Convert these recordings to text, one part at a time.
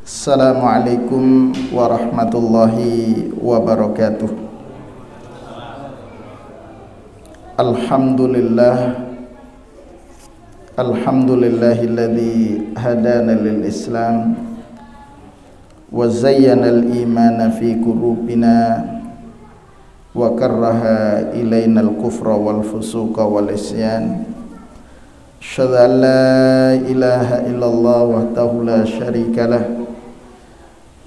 Assalamualaikum warahmatullahi wabarakatuh. Alhamdulillahilladzi hadana lil Islam wa zayyana al imana fi qulubina wa karraha ilaina al kufra wal fusuqa wal isyan. Asyhadu an la ilaha illallah wahdahu la syarikalah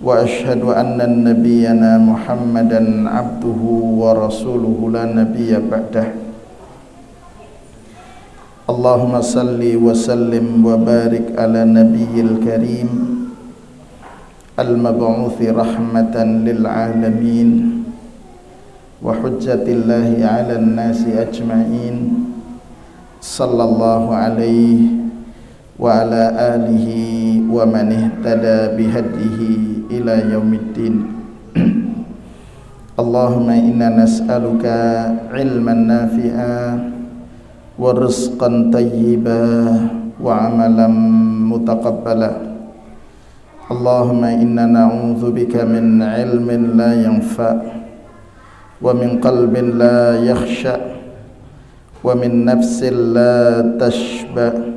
wa asyhadu anna nabiyyana Muhammadan abduhu wa rasuluhu la nabiyya ba'dah. Allahumma salli wa sallim wa barik ala nabiyyil karim al-mab'uthi rahmatan lil alamin wa hujjatillahi ala an-nasi ajma'in. Sallallahu alaihi wa ala alihi wa man ihtada bihadihi ila yaumiddin. Allahumma inna nas'aluka ilman nafi'a wa rizqan tayyiba wa amalan mutaqabbala. Allahumma inna na'udzubika min ilmin la yanfa' wa min qalbin la yakhsha' wa min nafsin la tashba'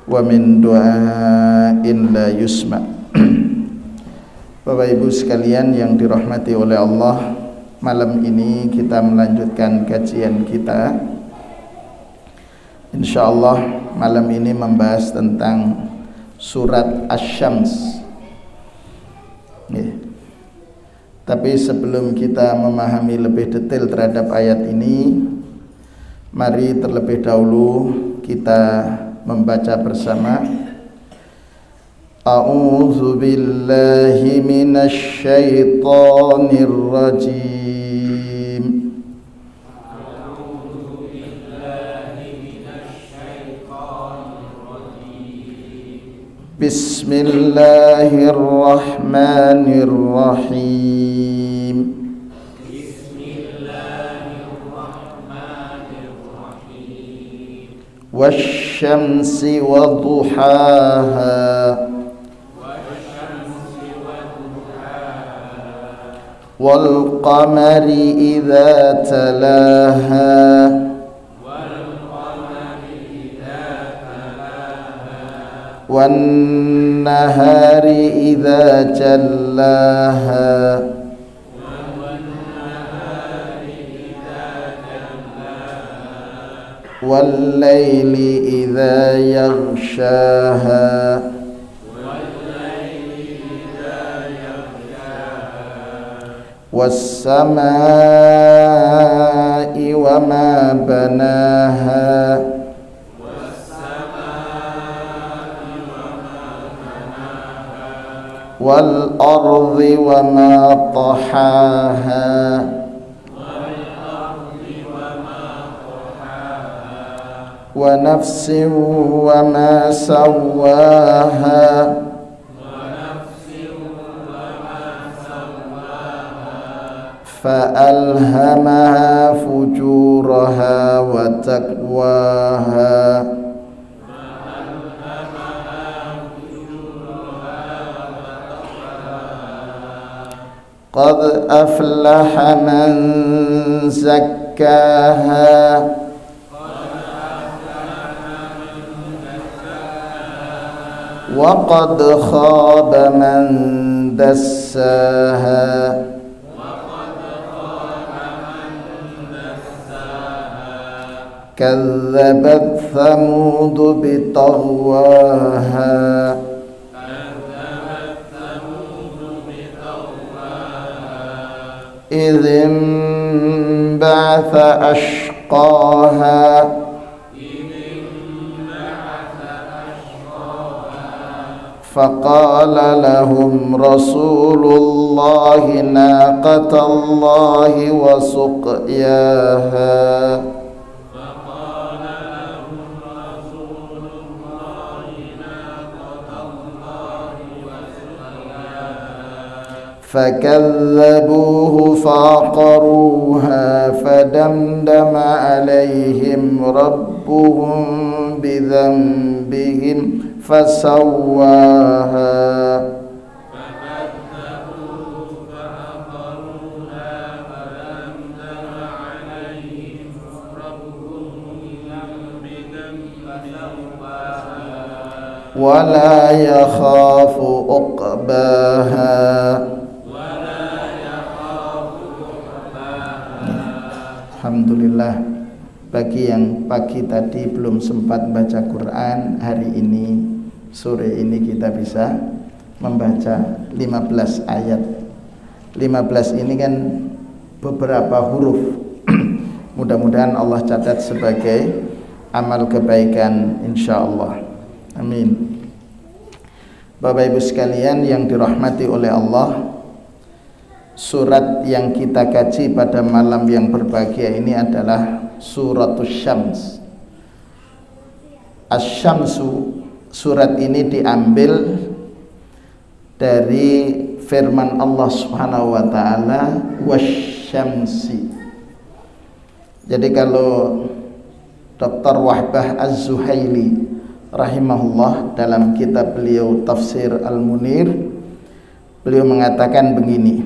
wa min du'ain la yusma'. Bapak Ibu sekalian yang dirahmati oleh Allah, malam ini kita melanjutkan kajian kita. Insyaallah malam ini membahas tentang surat Asy-Syams. Tapi sebelum kita memahami lebih detail terhadap ayat ini, mari terlebih dahulu kita membaca bersama. A'udzu billahi minasy syaithanir rajim. A'udzu billahi minasy syaithanir rajim. Bismillahirrahmanirrahim. Bismillahirrahmanirrahim. Wasyamsi wadduhaha wal qamari idza talaha wan nahari idza jallaha wal laili idza yaghshaha was-samaa'i wa ma banaha wal ardi wa ma tahaha wa nafsin wa ma sawwaha فألهمها فجورها وتقواها قد أفلح من زكاها وقد خاب من دساها كذبت ثمود بطغواها إذ انبعث أشقاها فقال لهم رسول الله ناقة الله وسقياها فكذبوه فعقروها فدمدم عليهم ربهم بذنبهم فسواها wala yakhafu uqbaha. Alhamdulillah, bagi yang pagi tadi belum sempat baca Quran, hari ini sore ini kita bisa membaca 15 ayat. 15 ini kan beberapa huruf. Mudah-mudahan Allah catat sebagai amal kebaikan insyaallah. Amin. Bapak Ibu sekalian yang dirahmati oleh Allah, surat yang kita kaji pada malam yang berbahagia ini adalah Suratul Syams. Asy-Syamsu, surat ini diambil dari firman Allah Subhanahu wa taala wasyamsi. Jadi kalau Dr. Wahbah Az-Zuhaili rahimahullah dalam kitab beliau Tafsir Al-Munir, beliau mengatakan begini: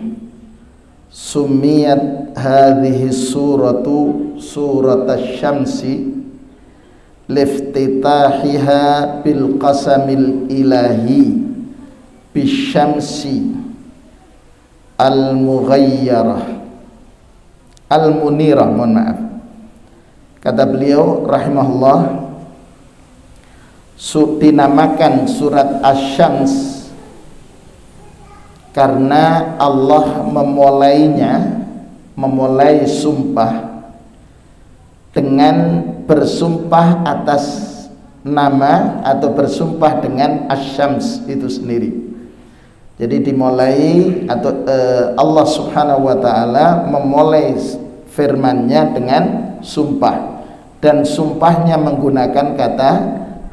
Sumiyat hadhihi suratu suratasy syamsi liftitahiha bil qasamil ilahi bisyamsi al-mughayyarah al-munirah, mohon maaf. Kata beliau rahimahullah, dinamakan surat Asy-Syams karena Allah memulai sumpah dengan bersumpah atas nama atau bersumpah dengan Asy-Syams itu sendiri. Jadi dimulai atau Allah Subhanahu wa taala memulai firman-Nya dengan sumpah, dan sumpahnya menggunakan kata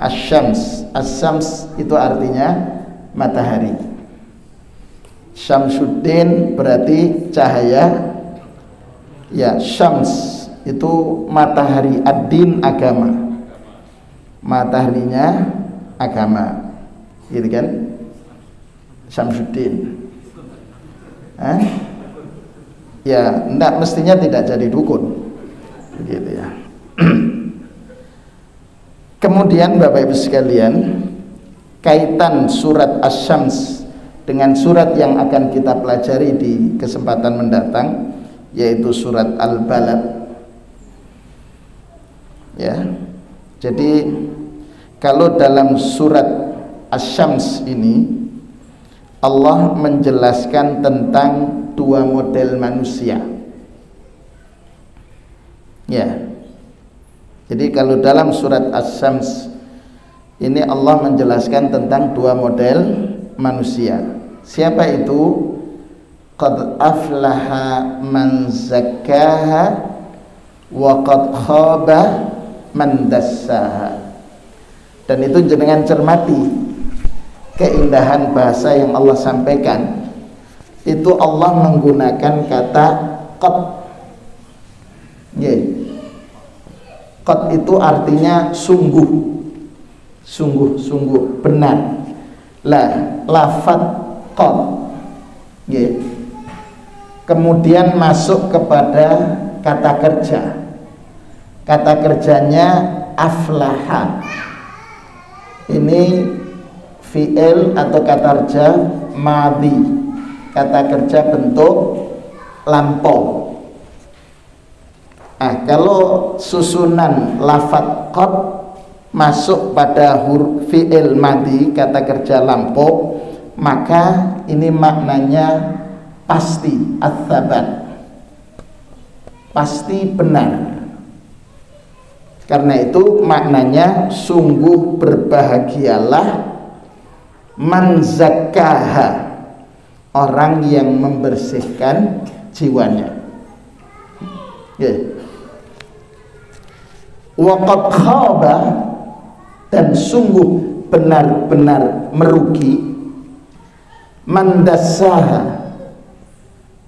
Asy-Syams. Asy-Syams itu artinya matahari. Syamsuddin berarti cahaya. Ya, Syams itu matahari, ad-din agama. Mataharinya agama. Gitu kan? Syamsuddin. Ya, enggak, mestinya tidak jadi dukun. Begitu ya. Kemudian Bapak Ibu sekalian, kaitan surat Asy-Syams dengan surat yang akan kita pelajari di kesempatan mendatang, yaitu surat Al-Balad. Ya. Jadi kalau dalam surat Asy-Syams ini Allah menjelaskan tentang dua model manusia. Ya. Jadi kalau dalam surat Asy-Syams ini Allah menjelaskan tentang dua model manusia. Siapa itu? Qad aflaha man zakkaha wa qad khaba man dassaha. Dan itu jenengan cermati keindahan bahasa yang Allah sampaikan. Itu Allah menggunakan kata qad. Qad itu artinya sungguh, sungguh benar. Lah, lafadz qad kemudian masuk kepada kata kerja. Kata kerjanya aflaha. Ini fi'il atau kata kerja madhi. Kata kerja bentuk lampau. Kalau susunan lafadz qad masuk pada huruf fi'il madhi, kata kerja lampau, maka ini maknanya pasti, ats-tsabat, pasti benar. Karena itu maknanya sungguh berbahagialah man zakkaha, orang yang membersihkan jiwanya. Wa qad khaba, dan sungguh benar-benar merugi man dassaha,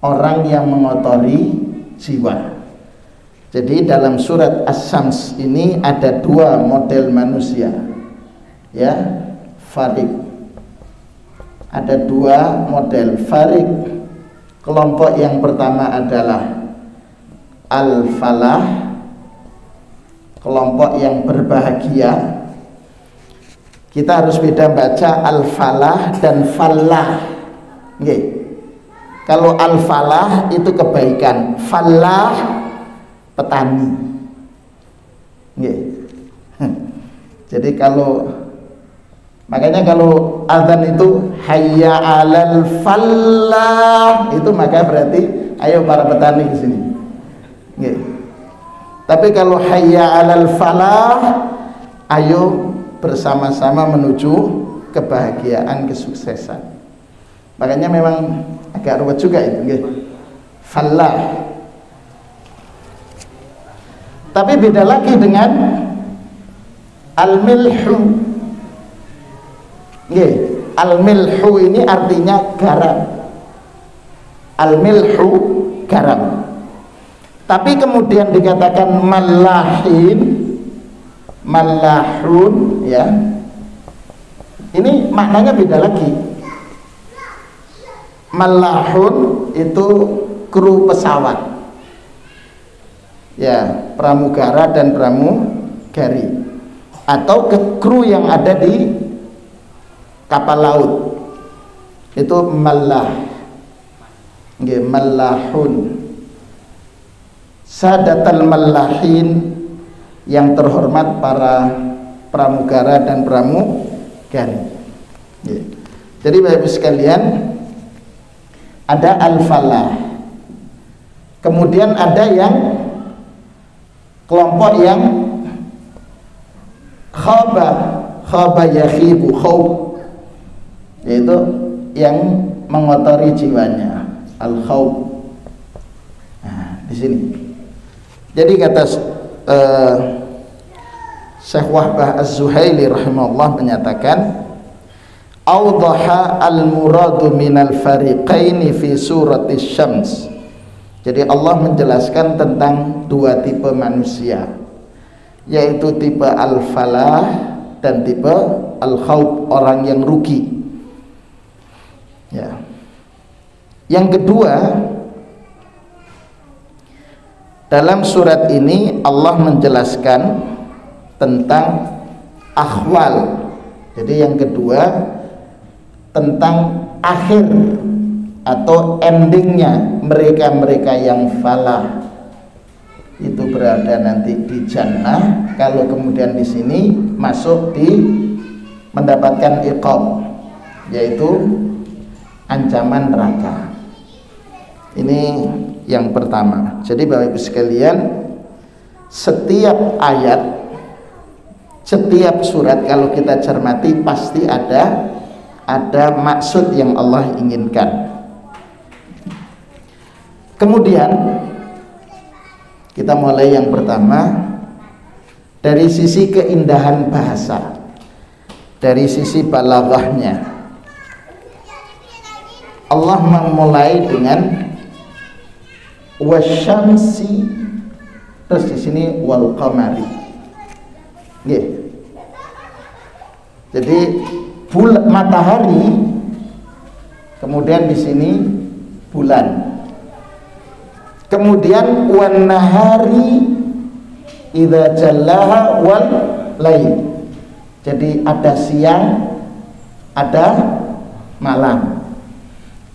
orang yang mengotori jiwa. Jadi dalam surat Asy-Syams ini ada dua model manusia. Ya, farik. Ada dua model farik. Kelompok yang pertama adalah al-falah, kelompok yang berbahagia. Kita harus beda baca al-falah dan falah. Nggih. Kalau al-falah itu kebaikan, falah petani. Nggih. Jadi makanya kalau azan itu hayya 'alal falah, itu maka berarti ayo para petani ke sini. Nggih. Tapi kalau hayya 'alal falah, ayo bersama-sama menuju kebahagiaan, kesuksesan. Makanya memang agak ruwet juga itu, nggih. Falah. Tapi beda lagi dengan al-milhu. Nggih, al-milhu ini artinya garam. Al-milhu garam. Tapi kemudian dikatakan malahun ya. Ini maknanya beda lagi. Malahun itu kru pesawat. Ya, pramugara dan pramugari. Atau kru yang ada di kapal laut. Itu malah. Nggih, malahun. Sadatal malahin, yang terhormat para pramugara dan pramugari. Jadi Bapak Ibu sekalian, ada al-falah. Kemudian ada yang kelompok yang khaba yakhibu, yaitu yang mengotori jiwanya, al-khawb. Nah, di sini. Jadi kata Syekh Wahbah Az-Zuhaili rahimahullah menyatakan, awdaha al-muradu minal fariqaini fi surati syams. Jadi Allah menjelaskan tentang dua tipe manusia, yaitu tipe al-falah dan tipe al-khawb, orang yang rugi. Ya. Yang kedua, dalam surat ini Allah menjelaskan tentang akhwal. Jadi yang kedua tentang akhir atau endingnya mereka-mereka yang falah itu berada nanti di jannah. Kalau kemudian di sini masuk di mendapatkan iqab, yaitu ancaman neraka. Ini yang pertama. Jadi Bapak Ibu sekalian, setiap ayat, setiap surat kalau kita cermati pasti ada maksud yang Allah inginkan. Kemudian kita mulai yang pertama dari sisi keindahan bahasa, dari sisi balaghahnya. Allah memulai dengan wasyamsi, terus di sini wal qamari. Nggih. Jadi matahari, kemudian di sini bulan. Kemudian wan nahari idza jallaha wal lail. Jadi ada siang, ada malam.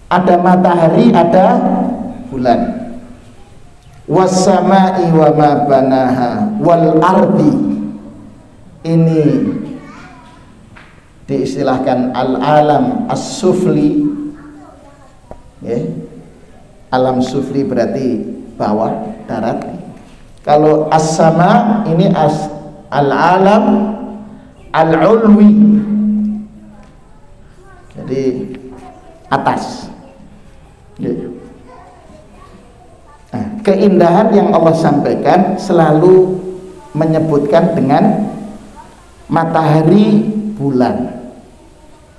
Ada matahari, ada bulan. Was-sama'i wa ma banaha wal ardi. Ini diistilahkan al-alam as-sufli. Alam sufli berarti bawah, darat. Kalau as-sama ini al-alam al-ulwi, jadi atas. Nah, keindahan yang Allah sampaikan selalu menyebutkan dengan matahari, bulan,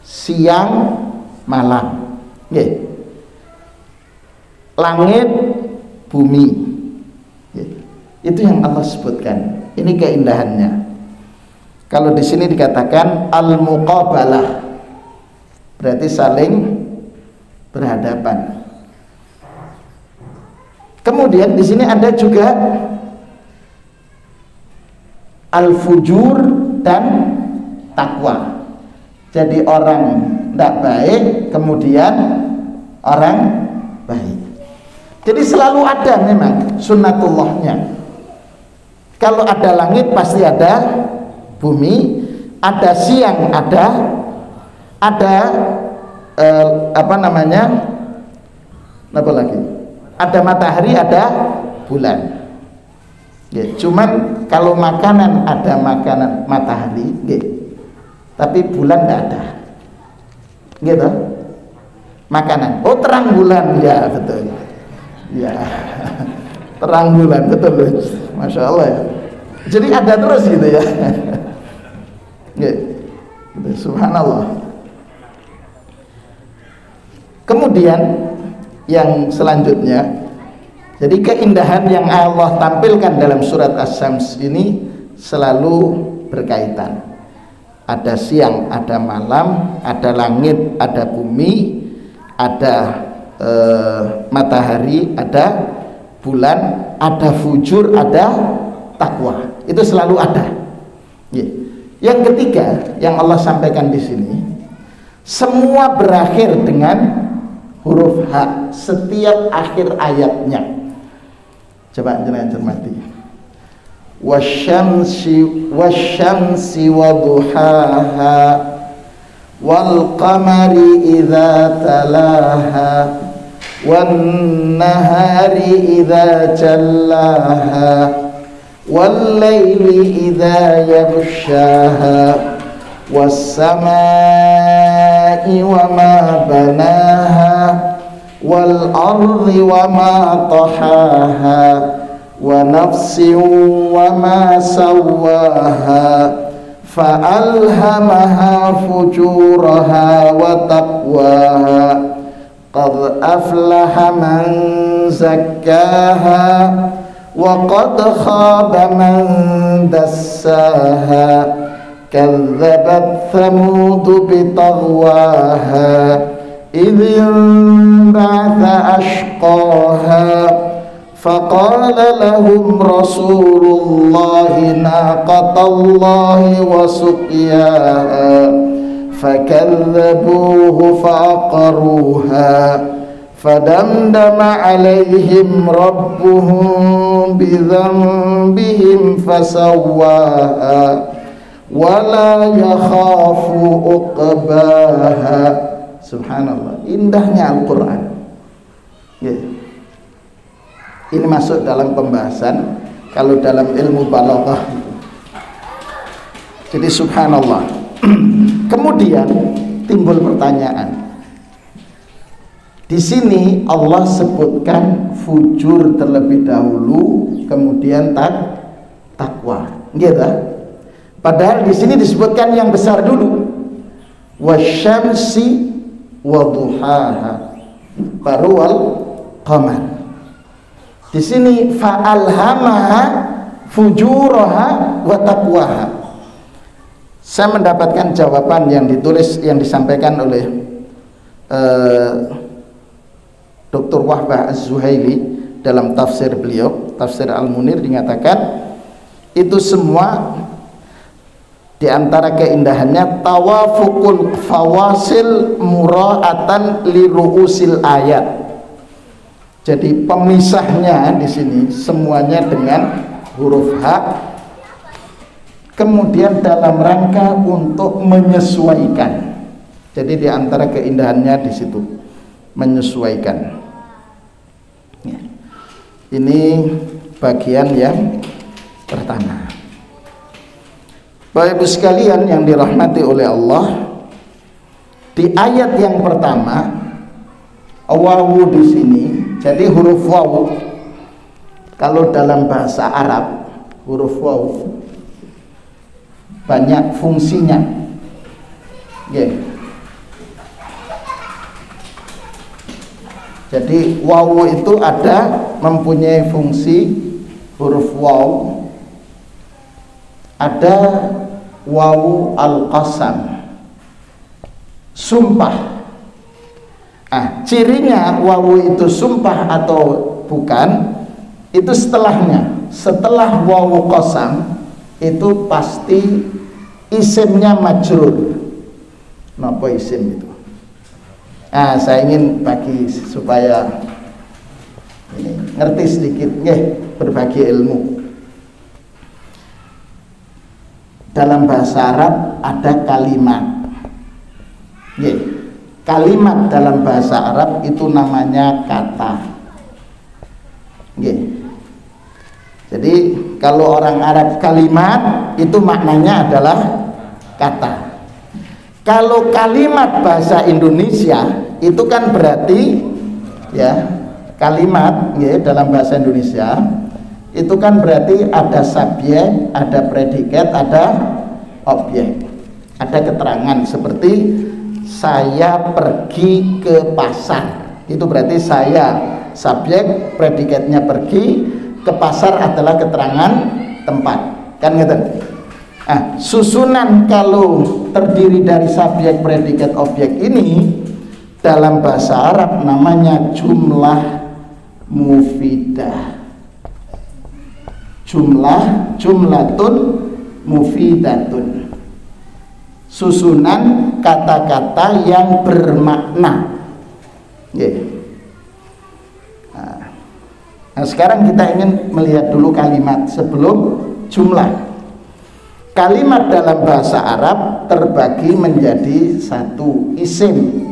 siang, malam, langit, bumi. Itu yang Allah sebutkan. Ini keindahannya. Kalau di sini dikatakan al-muqabalah, berarti saling berhadapan. Kemudian di sini ada juga al-fujur dan takwa. Jadi orang tidak baik, kemudian orang baik. Jadi selalu ada memang sunnatullahnya. Kalau ada langit pasti ada bumi, ada siang, ada apa lagi? Ada matahari, ada bulan. Ya, cuman kalau makanan ada makanan matahari, ya, tapi bulan tidak ada. Gitu. Makanan. Oh, terang bulan, ya betul. Ya, terang bulan, betul. Masya Allah ya. Jadi ada terus gitu ya. Ya, gitu. Subhanallah. Kemudian yang selanjutnya, jadi keindahan yang Allah tampilkan dalam surat Asy-Syams ini selalu berkaitan. Ada siang, ada malam, ada langit, ada bumi, ada matahari, ada bulan, ada fujur, ada takwa. Itu selalu ada. Yang ketiga yang Allah sampaikan di sini, semua berakhir dengan huruf H setiap akhir ayatnya. Coba jangan cermati. Wasyamsi waduhaha wal qamari idza talaha wan nahari idza jallaha wal laili idza yaghshaha was samaa'i wama banaha wal ardi wama tahaha wa nafsin wama sawaha fa'alhamaha fujuraha wa taqwaha qad aflaha man zakkaha wa qad khaba man dassaha kadzabat thamud bitaghwaha idh inba'atha ashqaha faqala lahum rasulullahi naqatallahi wa suqyaha fakadzabuhu fa'aqaruha fadamdama alaihim rabbuhum bidhanbihim fasawwaha wala yakhafu uqbaha. Subhanallah, indahnya Al-Quran. Ini masuk dalam pembahasan kalau dalam ilmu balaghah. Jadi subhanallah. Kemudian timbul pertanyaan. Di sini Allah sebutkan fujur terlebih dahulu, kemudian takwa. Gitu. Padahal di sini disebutkan yang besar dulu. Wasyamsi waduhaha, baru wal qamar. Di sini fa'alhamaha fujuraha wa taqwaha. Saya mendapatkan jawaban yang ditulis, yang disampaikan oleh Dr. Wahbah Az-Zuhaili dalam tafsir beliau, tafsir Al-Munir, dinyatakan itu semua di antara keindahannya tawafukul fawasil mura'atan li ru'usil ayat. Jadi pemisahnya di sini semuanya dengan huruf H, kemudian dalam rangka untuk menyesuaikan. Jadi di antara keindahannya di situ menyesuaikan. Ya. Ini bagian yang pertama. Bapak Ibu sekalian yang dirahmati oleh Allah, di ayat yang pertama wawu di sini. Jadi huruf wawu kalau dalam bahasa Arab, huruf wawu banyak fungsinya. Jadi wawu itu ada mempunyai fungsi huruf wawu. Ada wawu al-qasam, sumpah. Cirinya wawu itu sumpah atau bukan, itu setelahnya. Setelah wawu qasam itu pasti isimnya majrur Napa isim itu? Saya ingin bagi supaya ini ngerti sedikit, berbagi ilmu. Dalam bahasa Arab ada kalimat. Kalimat dalam bahasa Arab itu namanya kata. Jadi kalau orang Arab kalimat itu maknanya adalah kata. Kalau kalimat bahasa Indonesia itu kan berarti kalimat dalam bahasa Indonesia itu kan berarti ada subjek, ada predikat, ada objek, ada keterangan seperti saya pergi ke pasar. Itu berarti saya subjek, predikatnya pergi, ke pasar adalah keterangan tempat. Kan gitu. Susunan kalau terdiri dari subjek, predikat, objek ini dalam bahasa Arab namanya jumlah mufidah. Jumlatun mufidatun, susunan kata-kata yang bermakna. Nah, sekarang kita ingin melihat dulu kalimat sebelum jumlah. Kalimat dalam bahasa Arab terbagi menjadi satu isim.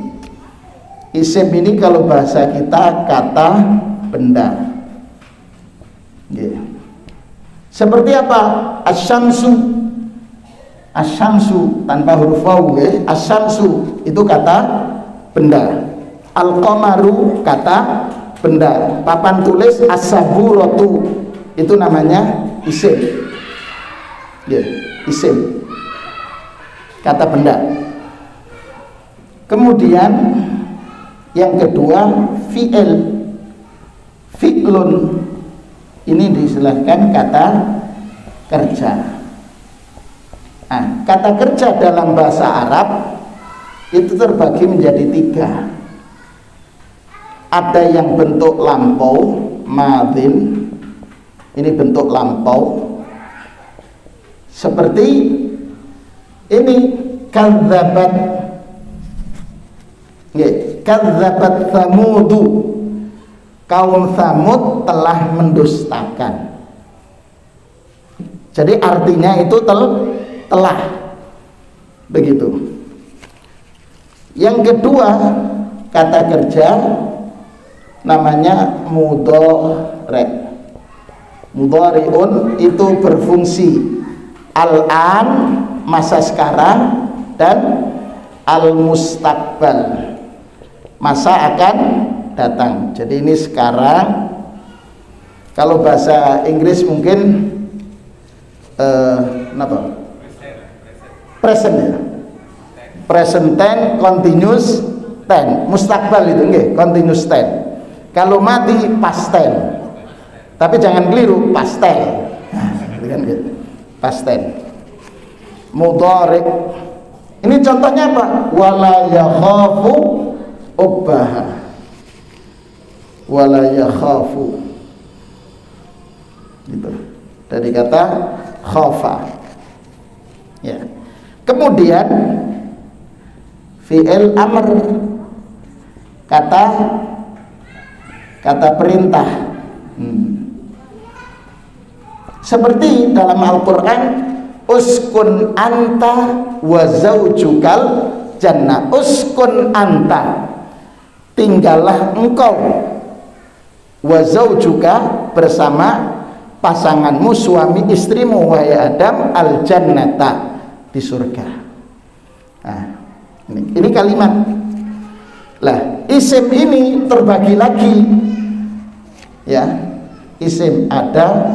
Isim ini kalau bahasa kita kata benda. Seperti apa? Asyamsu. Asyamsu tanpa huruf waw, asyamsu itu kata benda. Al-qamaru kata benda. Papan tulis as-saburatu itu namanya isim. Isim. Kata benda. Kemudian yang kedua fi'il. Fi'lun ini diistilahkan kata kerja. Kata kerja dalam bahasa Arab itu terbagi menjadi 3. Ada yang bentuk lampau, madin, ini bentuk lampau, seperti ini kadzabat, kadzabat Tsamudu, kaum Tsamud telah mendustakan. Jadi artinya itu telah, begitu. Yang kedua kata kerja namanya mudhari. Mudhari'un itu berfungsi al-an, masa sekarang, dan al-mustaqbal, masa akan datang. Jadi ini sekarang. Kalau bahasa Inggris mungkin present ya. Present tense, continuous tense. Mustaqbal itu continuous tense. Kalau mati past tense. Tapi jangan keliru, past tense. Gitu kan gitu. Past tense. Mudhari. Ini contohnya apa? Wala yakhafu ubbaha. Wala yakhafu. Gitu. Dari kata khafa. Ya. Kemudian fi'il amr, kata perintah. Seperti dalam Al-Qur'an, uskun anta wa zaujukal jannah. Uskun anta, tinggallah engkau, wa zaujuka, bersama pasanganmu, suami istrimu, wahai Adam, al jannata, di surga. Nah, ini kalimat. Lah, isim ini terbagi lagi. Ya, isim ada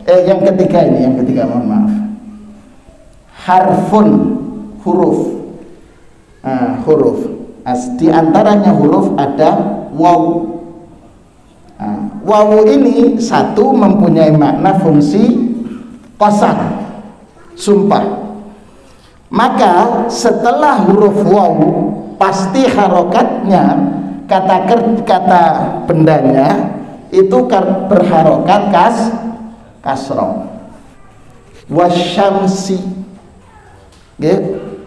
yang ketiga ini, mohon maaf. Harfun, huruf. Huruf. Di antaranya huruf ada waw. Waw ini satu mempunyai makna fungsi qasam, sumpah. Maka setelah huruf waw pasti harokatnya kata bendanya itu berharokat kasroh. Wasyamsi,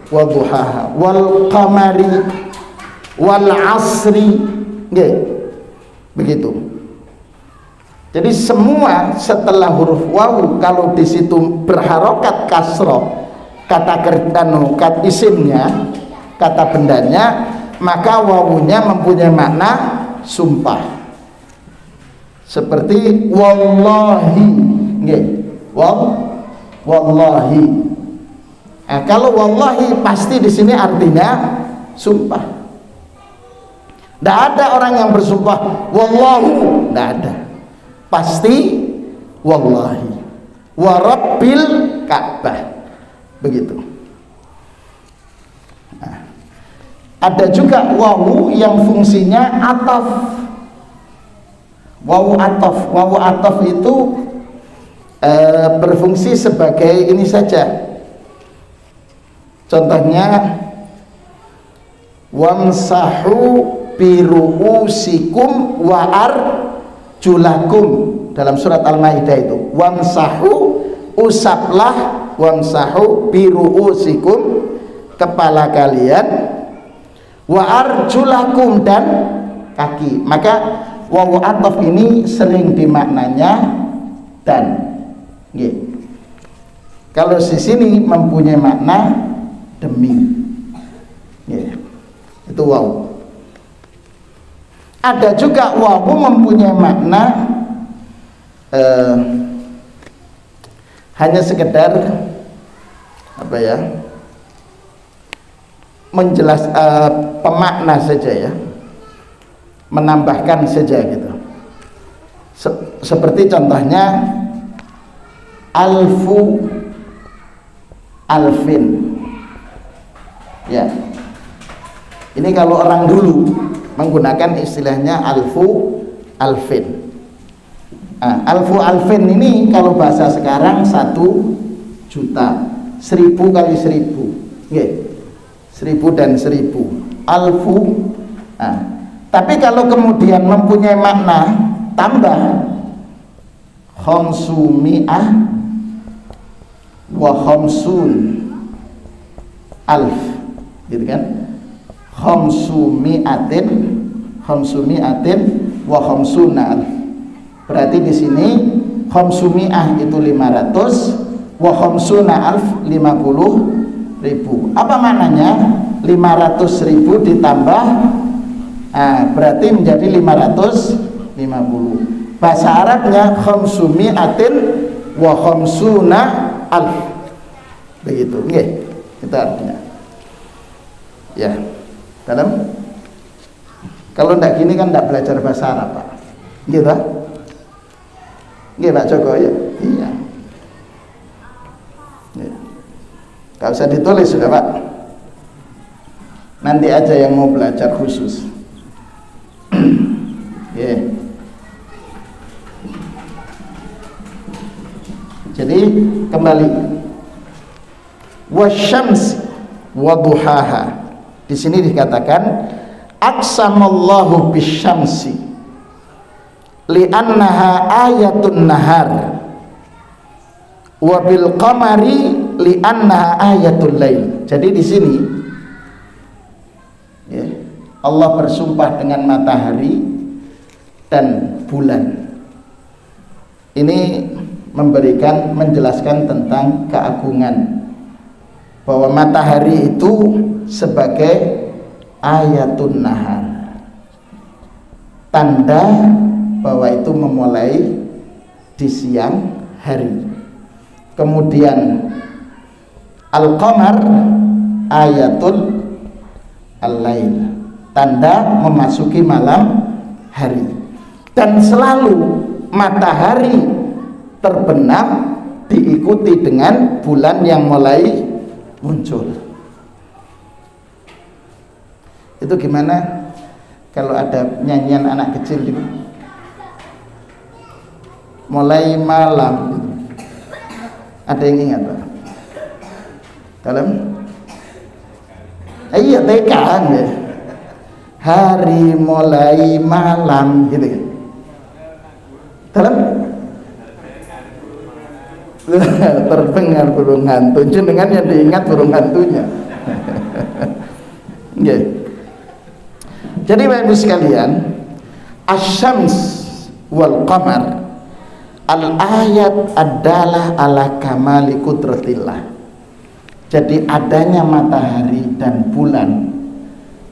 wa duhaha wal qamari wal asri, nggih. Begitu. Jadi semua setelah huruf wawu kalau di situ berharokat kasroh, kata kat isimnya, kata bendanya, maka wawunya mempunyai makna sumpah. Seperti wallahi, nggih. Wallahi. Nah, kalau wallahi pasti di sini artinya sumpah. Tidak ada orang yang bersumpah wallahu, tidak ada. Pasti wallahi wa rabbil Ka'bah, begitu. Nah, ada juga wawu yang fungsinya ataf. Wawu ataf itu berfungsi sebagai ini saja. Contohnya wamsahu biru'usikum wa arjulakum dalam surat Al-Maidah itu. Wamsahu, usaplah, wamsahu biru'usikum, kepala kalian, wa arjulakum, dan kaki. Maka wawu ataf ini sering dimaknanya dan. Nggih. Kalau di sini mempunyai makna demi. Nggih. Itu wawu. Ada juga wawu mempunyai makna hanya sekedar apa ya, menjelas pemakna saja ya, menambahkan saja gitu. Seperti contohnya alfu alfin ya. Ini kalau orang dulu menggunakan istilahnya alfu alfin. Nah, alfu alfin ini kalau bahasa sekarang 1 juta, 1000 kali 1000, nggih, 1000 dan 1000, alfu. Nah, tapi kalau kemudian mempunyai makna tambah, khamsumi'ah wa khamsun alf, gitu kan? Khamsumi'atin wa khamsuna alf. Berarti di sini khamsumi'ah itu 500, wa khamsuna alf 50.000. Apa maknanya? 500.000 ditambah, berarti menjadi 550. Bahasa Arabnya khamsumi'atin wa khamsuna alf. Begitu, nggih. Itu artinya. Ya. Dalam kalau ndak gini kan ndak belajar bahasa Arab, Pak. Nggih, Pak? Nggih, Pak Joko ya? Iya. Ya. Gak usah ditulis sudah, Pak. Nanti aja yang mau belajar khusus. Yeah. Jadi kembali wasyamsi waduhaha. Di sini dikatakan aqsamallahu bisyamsi li'annaha ayatun nahar wa bil qamari li'annaha ayatul lail. Jadi di sini ya, Allah bersumpah dengan matahari dan bulan. Ini menjelaskan tentang keagungan bahwa matahari itu sebagai ayatun nahar, tanda bahwa itu memulai di siang hari. Kemudian al-qamar ayatul al-lail, tanda memasuki malam hari. Dan selalu matahari terbenam diikuti dengan bulan yang mulai muncul. Itu gimana kalau ada nyanyian anak kecil gitu, mulai malam gitu. Ada yang ingat, Pak? Dalam iya TK kan ya, hari mulai malam gitu kan. Dalam terdengar burung hantu, jenengan yang diingat burung hantunya. Nggih. Jadi Bapak Ibu sekalian, asy-syams wal qamar al-ayat adalah ala kamali kudratillah. Jadi adanya matahari dan bulan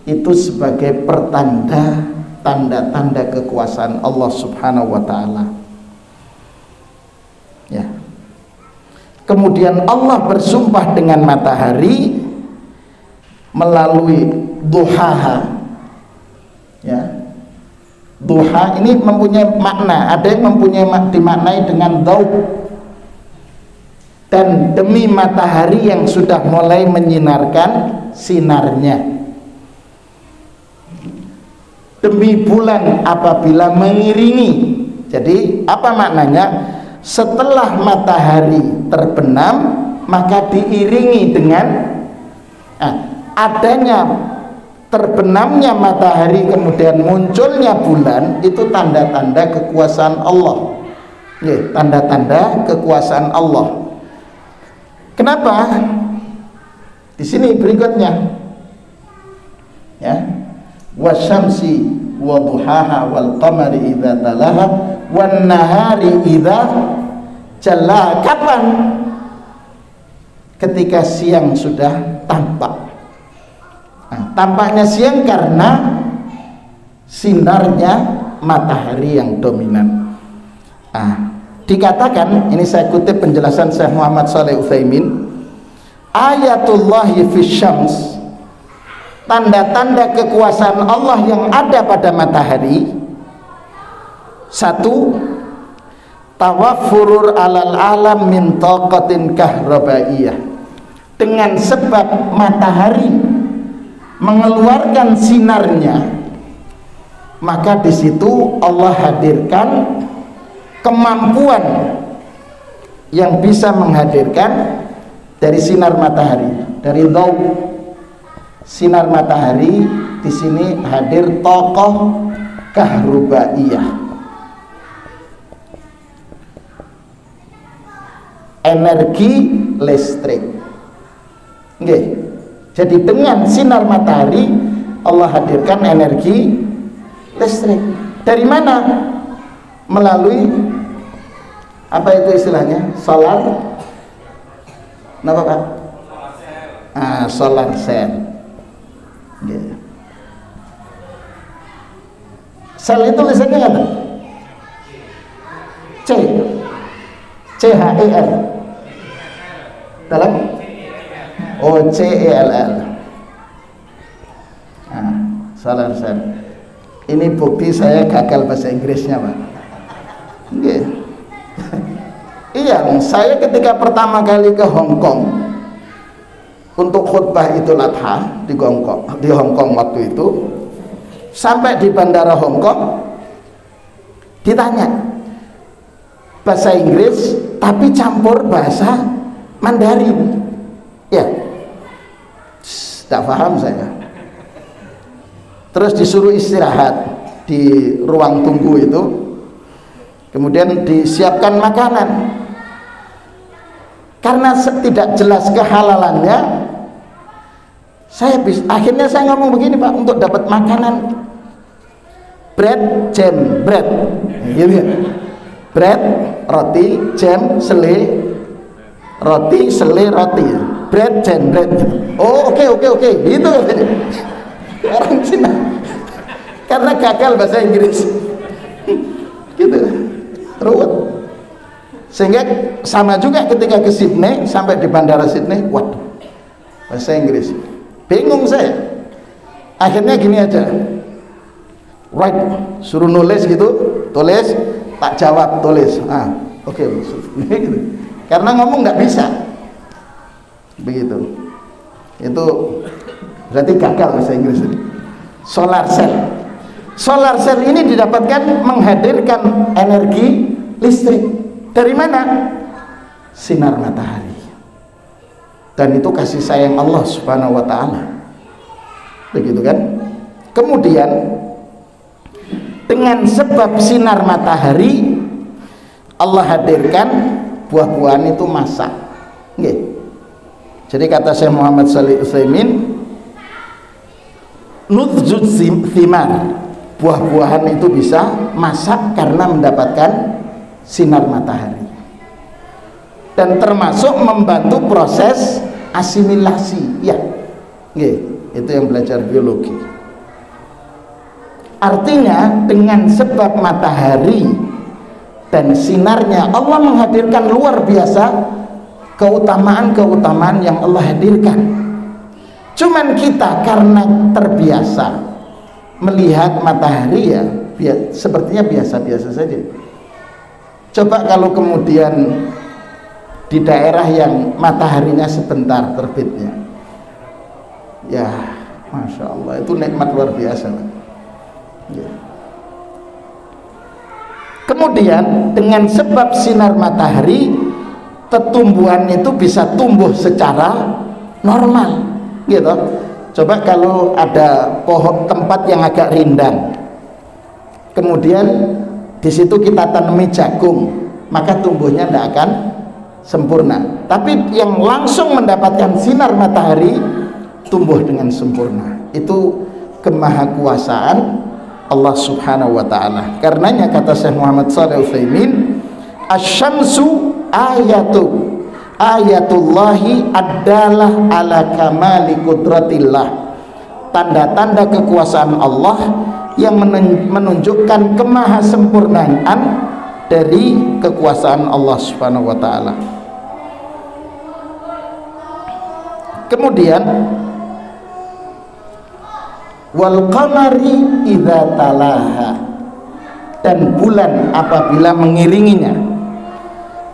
itu sebagai pertanda tanda-tanda kekuasaan Allah Subhanahu wa taala. Ya. Kemudian Allah bersumpah dengan matahari melalui duhaha. Ya. Duha ini mempunyai makna, ada yang mempunyai dimaknai dengan daud. Dan demi matahari yang sudah mulai menyinarkan sinarnya, demi bulan apabila mengiringi. Jadi apa maknanya? Setelah matahari terbenam maka diiringi dengan adanya terbenamnya matahari kemudian munculnya bulan, itu tanda-tanda kekuasaan Allah. Tanda-tanda kekuasaan Allah. Kenapa? Di sini berikutnya. Ya. Wasyamsi wa duhaha wal qamari idza talaha wan nahari idza jalla. Kapan? Ketika siang sudah tampak. Tampaknya siang karena sinarnya matahari yang dominan. Dikatakan, ini saya kutip penjelasan Syekh Muhammad Shalih Utsaimin, ayatullahi fis syams, tanda-tanda kekuasaan Allah yang ada pada matahari. Satu, tawaffurur alal alam min taqatin kahrabaiyah. Dengan sebab matahari mengeluarkan sinarnya, maka di situ Allah hadirkan kemampuan yang bisa menghadirkan dari sinar matahari, dari daud sinar matahari. Di sini hadir tokoh kahrubaiyah, energi listrik. Nggih. Jadi dengan sinar matahari Allah hadirkan energi listrik. Dari mana? Melalui apa itu istilahnya? Solar. Kenapa Pak? Solar cell. Yeah. Sel itu tulisannya apa? CHEL. Dalam CELL. Solar cell. Ini bukti saya gagal bahasa Inggrisnya, Pak. Okay. Iya, saya ketika pertama kali ke Hong Kong untuk khutbah Idul Adha di Hong Kong waktu itu, sampai di bandara Hong Kong ditanya bahasa Inggris tapi campur bahasa Mandarin. Ya, tidak paham saya. Terus disuruh istirahat di ruang tunggu itu, kemudian disiapkan makanan. Karena tidak jelas kehalalannya, akhirnya saya ngomong begini, Pak, untuk dapat makanan bread, jam, bread, gitu ya. Bread, roti, jam, selai, roti, selai, roti, bread, jam, bread. Oh, oke, gitu. Orang Cina, karena gagal bahasa Inggris, gitu, ruwet. Sehingga sama juga ketika ke Sydney, sampai di bandara Sydney, waduh, bahasa Inggris, bingung saya. Akhirnya gini aja, right, suruh nulis gitu, tulis, tak jawab, tulis, oke, gitu. Karena ngomong nggak bisa, begitu. Itu berarti gagal bahasa Inggris ini. Solar cell ini didapatkan menghadirkan energi listrik. Dari mana? Sinar matahari. Dan itu kasih sayang Allah Subhanahu wa ta'ala. Begitu kan? Kemudian dengan sebab sinar matahari Allah hadirkan buah-buahan itu masak. Nggih. Jadi kata Syekh Muhammad Shalih Utsaimin, nudzut thimar, buah-buahan itu bisa masak karena mendapatkan sinar matahari, dan termasuk membantu proses asimilasi. Ya, itu yang belajar biologi. Artinya dengan sebab matahari dan sinarnya, Allah menghadirkan luar biasa keutamaan-keutamaan yang Allah hadirkan. Cuman kita karena terbiasa melihat matahari, ya sepertinya biasa-biasa saja. Coba kalau kemudian di daerah yang mataharinya sebentar terbitnya, ya Masya Allah, itu nikmat luar biasa. Ya. Kemudian dengan sebab sinar matahari, tumbuhan itu bisa tumbuh secara normal, gitu. Coba kalau ada pohon tempat yang agak rindang, kemudian di situ kita tanami jagung, maka tumbuhnya tidak akan sempurna. Tapi yang langsung mendapatkan sinar matahari tumbuh dengan sempurna. Itu kemahakuasaan Allah Subhanahu wa ta'ala. Karenanya kata Syekh Muhammad Shalih Al-Utsaimin, asy-syamsu ayatullahi adalah ala kamali qudratillah, tanda-tanda kekuasaan Allah yang menunjukkan kemahasempurnaan dari kekuasaan Allah Subhanahu wa ta'ala. Kemudian wal qamari idza talaha, dan bulan apabila mengiringinya.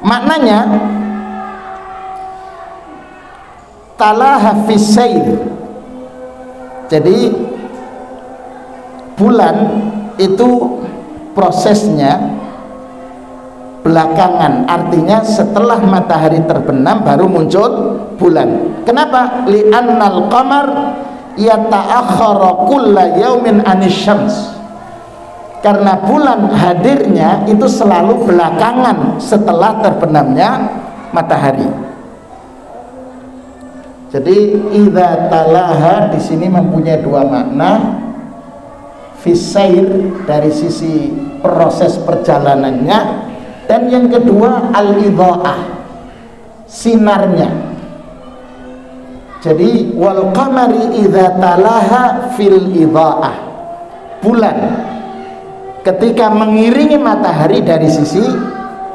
Maknanya talaha fis sayr, jadi bulan itu prosesnya belakangan, artinya setelah matahari terbenam baru muncul bulan. Kenapa? Li'annal qamar yata'akhkhara kulla yaumin anisyams, karena bulan hadirnya itu selalu belakangan setelah terbenamnya matahari. Jadi idza talaha di sini mempunyai dua makna. Fisair dari sisi proses perjalanannya, dan yang kedua al-idha'ah, sinarnya. Jadi wal qamari idza talaha fil idha'ah, bulan ketika mengiringi matahari dari sisi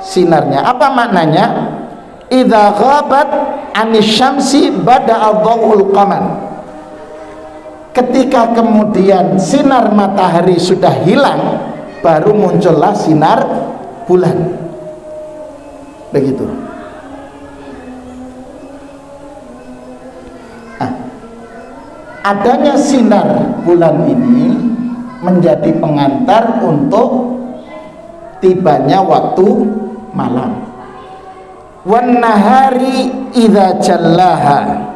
sinarnya. Apa maknanya? Idza ghabat anisyamsi bada'a dhawul qamar, ketika kemudian sinar matahari sudah hilang baru muncullah sinar bulan. Begitu. Adanya sinar bulan ini menjadi pengantar untuk tibanya waktu malam. Wan nahari idza jallaha,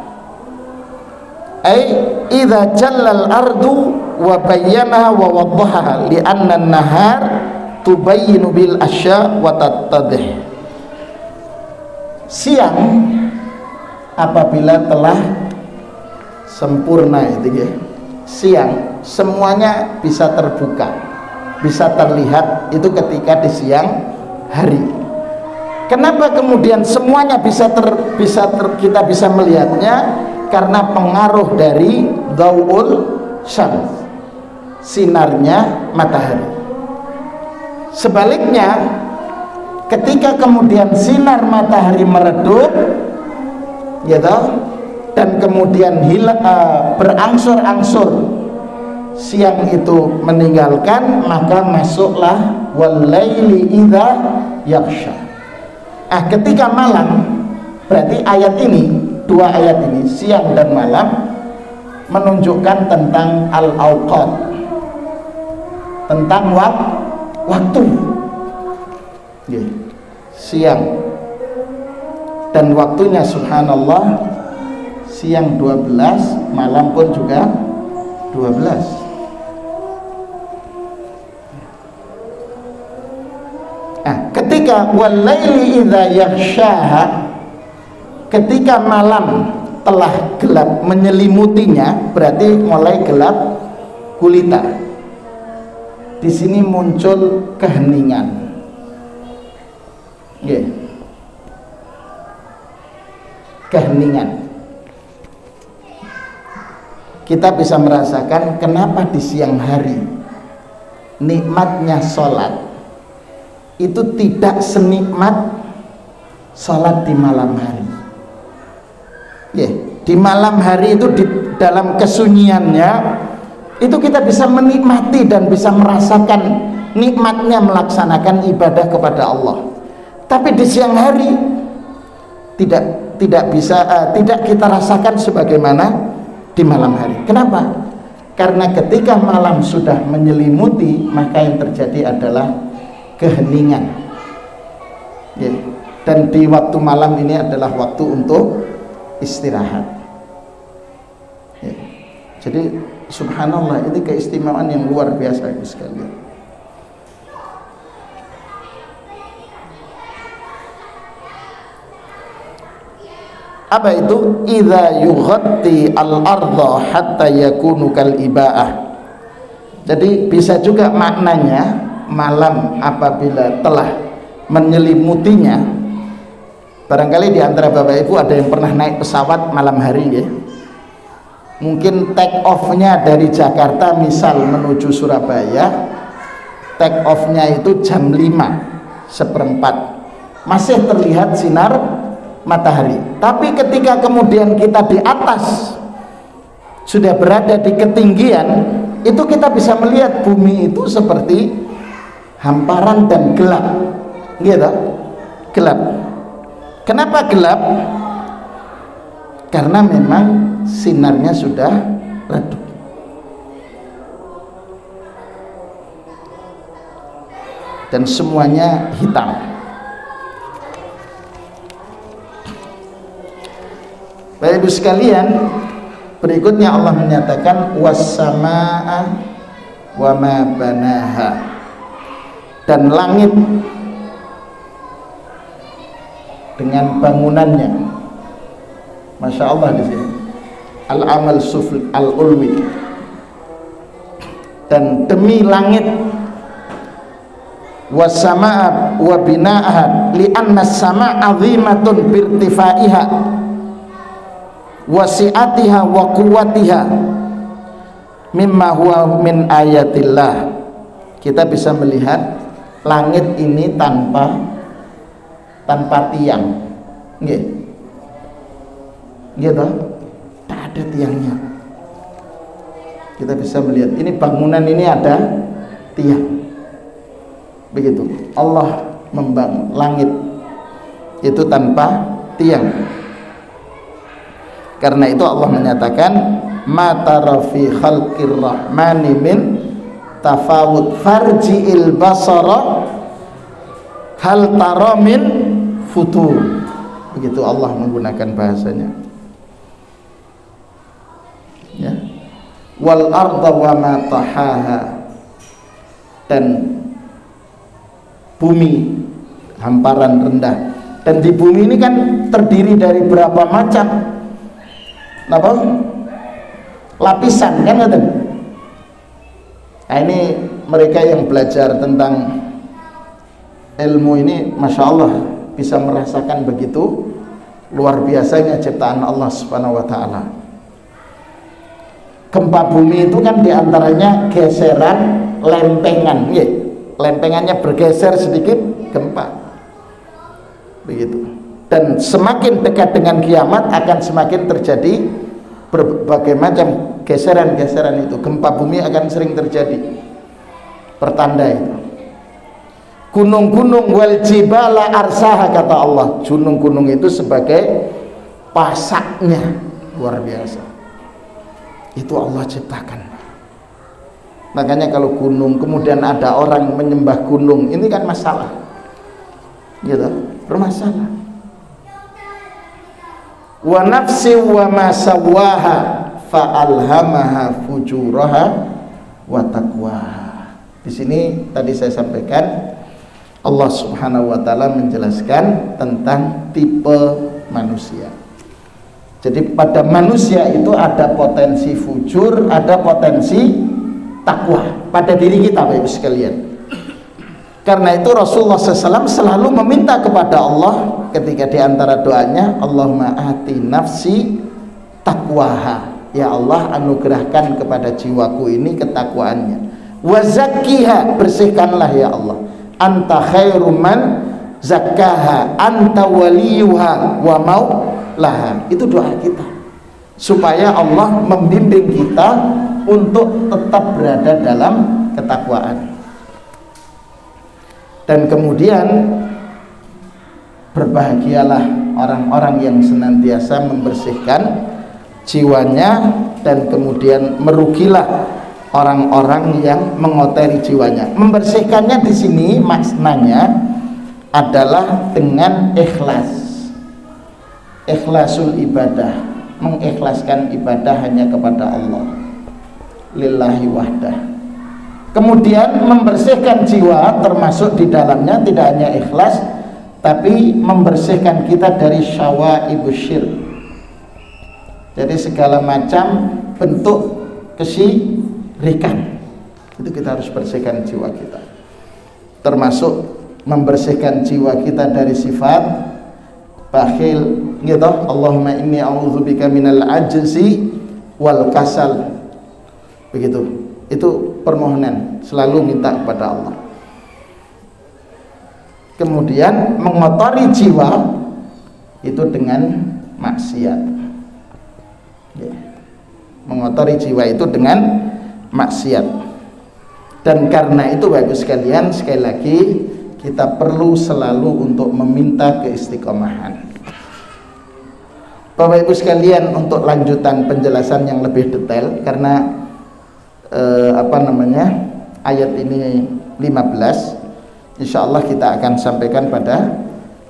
ay idza jallal ardu wa bayyanaha wa waddahaha, li'anna an-nahar tubayyinu bil asya wa tattadih. Siang apabila telah sempurna, itu ya, siang semuanya bisa terbuka, bisa terlihat, itu ketika di siang hari. Kenapa kemudian semuanya kita bisa melihatnya? Karena pengaruh dari daul syams, sinarnya matahari. Sebaliknya, ketika kemudian sinar matahari meredup, gitu, dan kemudian berangsur-angsur siang itu meninggalkan, maka masuklah wal-laili idza yaghsha. Ketika malam, berarti ayat ini, dua ayat ini, siang dan malam, menunjukkan tentang al-awqat, tentang waktu. Siang dan waktunya subhanallah, siang 12, malam pun juga 12. Ketika wal-laili idza yaghshaha, ketika malam telah gelap menyelimutinya, berarti mulai gelap gulita. Di sini muncul keheningan. Yeah. Keheningan. Kita bisa merasakan kenapa di siang hari nikmatnya sholat itu tidak senikmat sholat di malam hari. Yeah. Di malam hari itu di dalam kesunyiannya itu kita bisa menikmati dan bisa merasakan nikmatnya melaksanakan ibadah kepada Allah. Tapi di siang hari tidak bisa tidak kita rasakan sebagaimana di malam hari. Kenapa? Karena ketika malam sudah menyelimuti, maka yang terjadi adalah keheningan. Ya. Dan di waktu malam ini adalah waktu untuk istirahat. Ya. Jadi subhanallah, ini keistimewaan yang luar biasa sekalian. Apa itu? Idza yughatti al-ardha hatta yakunu kal ibaah. Jadi bisa juga maknanya malam apabila telah menyelimutinya. Barangkali di antara Bapak Ibu ada yang pernah naik pesawat malam hari ya. Mungkin take off-nya dari Jakarta misal menuju Surabaya, take off-nya itu jam 5:15. Masih terlihat sinar matahari. Tapi ketika kemudian kita di atas, sudah berada di ketinggian, itu kita bisa melihat bumi itu seperti hamparan dan gelap. Gitu? Gelap. Kenapa gelap? Karena memang sinarnya sudah redup. Dan semuanya hitam. Bapak Ibu sekalian, berikutnya Allah menyatakan was-samaa'a wa ma banaha, dan langit dengan bangunannya. Masya Allah di sini al-amal sufl al-ulwi, dan demi langit was-samaa'a wa bina'aha li'anna as-samaa'a 'azimatun birtifaiha wasi'atiha wa quwwatiha mimma huwa min ayatillah. Kita bisa melihat langit ini tanpa tiang, nggih, gitu, tak ada tiangnya. Kita bisa melihat ini bangunan ini ada tiang, begitu. Allah membangun langit itu tanpa tiang. Karena itu Allah menyatakan ma tara fi khalqir rahmani min tafawut farji'il basara hal tara min futur. Begitu Allah menggunakan bahasanya. Ya. Wal arda wa ma tahaha, dan bumi hamparan rendah. Dan di bumi ini kan terdiri dari berapa macam lapisan kan, gitu. Nah ini mereka yang belajar tentang ilmu ini, masya Allah, bisa merasakan begitu luar biasanya ciptaan Allah Subhanahu wa Ta'ala. Gempa bumi itu kan diantaranya geseran lempengan, ya. Lempengannya bergeser sedikit, gempa, begitu. Dan semakin dekat dengan kiamat akan semakin terjadi berbagai macam geseran-geseran itu. Gempa bumi akan sering terjadi, pertanda itu. Gunung-gunung wal jibala arsaha, kata Allah. Gunung-gunung itu sebagai pasaknya, luar biasa. Itu Allah ciptakan. Makanya kalau gunung kemudian ada orang menyembah gunung, ini kan masalah, gitu, bermasalah. Wa nafsi wa ma sawaha fa alhamaha fujuraha wa taqwaha. Di sini tadi saya sampaikan Allah Subhanahu wa Ta'ala menjelaskan tentang tipe manusia. Jadi pada manusia itu ada potensi fujur, ada potensi takwa pada diri kita, Bapak Ibu sekalian. Karena itu Rasulullah SAW selalu meminta kepada Allah ketika diantara doanya, Allahumma ati nafsi taqwaha, ya Allah anugerahkan kepada jiwaku ini ketakwaannya, wa zakkiha, bersihkanlah ya Allah, anta khairum man zakkaha anta waliyuha wa maulaha. Itu doa kita supaya Allah membimbing kita untuk tetap berada dalam ketakwaan. Dan kemudian berbahagialah orang-orang yang senantiasa membersihkan jiwanya, dan kemudian merugilah orang-orang yang mengoteri jiwanya. Membersihkannya di sini maknanya adalah dengan ikhlas, ikhlasul ibadah, mengikhlaskan ibadah hanya kepada Allah, lillahi wahdah. Kemudian membersihkan jiwa, termasuk di dalamnya tidak hanya ikhlas, tapi membersihkan kita dari syawa'ibus syirk. Jadi segala macam bentuk kesyirikan itu kita harus bersihkan jiwa kita, termasuk membersihkan jiwa kita dari sifat bakhil gitu. Allahumma inni a'udzubika minal ajzi wal kasal, begitu. Itu permohonan, selalu minta kepada Allah. Kemudian mengotori jiwa itu dengan maksiat ya. Mengotori jiwa itu dengan maksiat. Dan karena itu Bapak Ibu sekalian, sekali lagi kita perlu selalu untuk meminta keistiqomahan. Bapak Ibu sekalian, untuk lanjutan penjelasan yang lebih detail, karena ayat ini 15, insya Allah kita akan sampaikan pada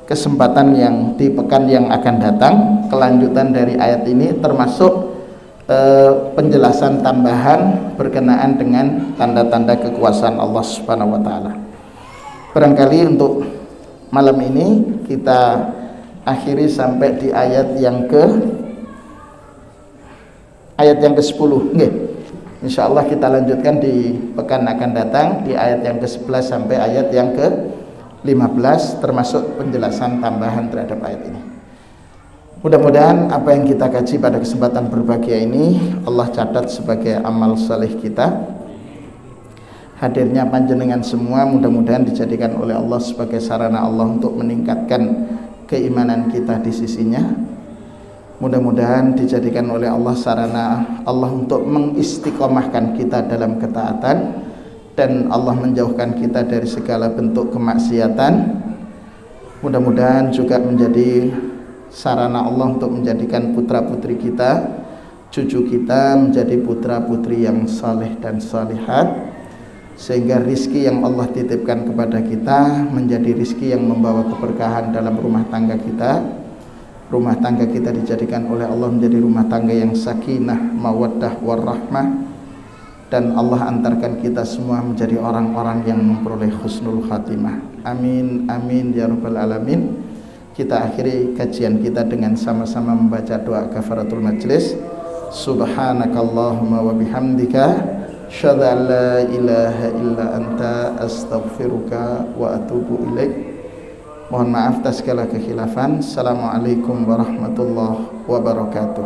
kesempatan yang di pekan yang akan datang, kelanjutan dari ayat ini, termasuk penjelasan tambahan berkenaan dengan tanda-tanda kekuasaan Allah Subhanahu wa taala. Barangkali untuk malam ini kita akhiri sampai di ayat yang ke-10. Nggih. Insyaallah kita lanjutkan di pekan akan datang di ayat yang ke-11 sampai ayat yang ke-15, termasuk penjelasan tambahan terhadap ayat ini. Mudah-mudahan apa yang kita kaji pada kesempatan berbahagia ini Allah catat sebagai amal saleh kita. Hadirnya panjenengan semua mudah-mudahan dijadikan oleh Allah sebagai sarana Allah untuk meningkatkan keimanan kita di sisinya. Mudah-mudahan dijadikan oleh Allah sarana Allah untuk mengistiqomahkan kita dalam ketaatan, dan Allah menjauhkan kita dari segala bentuk kemaksiatan. Mudah-mudahan juga menjadi sarana Allah untuk menjadikan putra-putri kita, cucu kita menjadi putra-putri yang saleh dan salihat, sehingga rizki yang Allah titipkan kepada kita menjadi rizki yang membawa keberkahan dalam rumah tangga kita. Rumah tangga kita dijadikan oleh Allah menjadi rumah tangga yang sakinah, mawaddah, warahmah, dan Allah antarkan kita semua menjadi orang-orang yang memperoleh husnul khatimah. Amin, amin ya rabbal alamin. Kita akhiri kajian kita dengan sama-sama membaca doa kafaratul majlis. Subhanakallahumma wa bihamdika, asyhadu an la ilaha illa anta, astaghfiruka wa atubu ilaik. Mohon maaf atas segala kekhilafan. Assalamualaikum warahmatullahi wabarakatuh.